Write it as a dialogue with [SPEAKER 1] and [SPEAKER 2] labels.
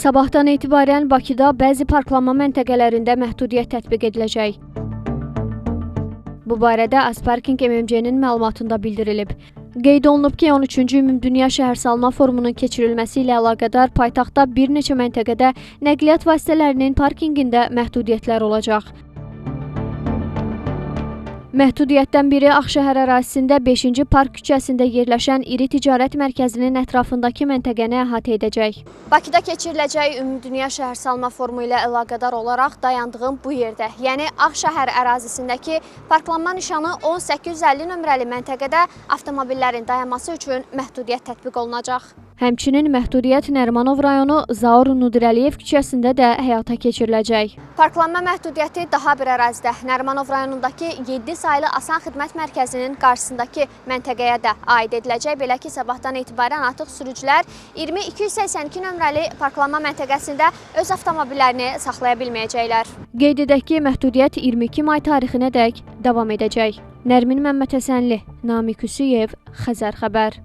[SPEAKER 1] Sabahdan etibarən Bakıda bəzi parklanma məntəqələrində məhdudiyyət tətbiq ediləcək. Bu barədə Azparking MMC-nin məlumatında bildirilib. Qeyd olunub ki, 13-cü Ümumdünya Şəhərsalma Forumunun keçirilməsi ilə əlaqədar paytaxtda bir neçə məntəqədə nəqliyyat vasitələrinin parkinqində məhdudiyyətlər olacaq. Məhdudiyyətdən biri Ağşəhər ərazisində 5-ci Park küçəsində yerləşən iri ticarət mərkəzinin ətrafındakı məntəqəni əhatə edəcək. Bakıda keçiriləcək Ümumdünya Şəhərsalma Forumu ilə əlaqədar olaraq dayandığım bu yerdə, yəni Ağşəhər ərazisindəki parklanma nişanı 1850 nömrəli məntəqədə avtomobillərin dayanması üçün məhdudiyyət tətbiq olunacaq. Həmçinin məhdudiyyət Nərimanov rayonu Zaur Nudirəliyev küçəsində də həyata keçiriləcək. Parklanma məhdudiyyəti daha bir ərazidə Nərimanov rayonundakı 7 saylı Asan Xidmət Mərkəzinin qarşısındakı məntəqəyə də aid ediləcək. Belə ki, sabahdan etibarən artıq sürücülər 20282 nömrəli parklanma məntəqəsində öz avtomobillərini saxlaya bilməyəcəklər. Qeyd edək ki, məhdudiyyət 22 may tarixinədək davam edəcək. Nərmin Məmmədhəsənli, Namiq Hüseyev, Xəzər xəbər.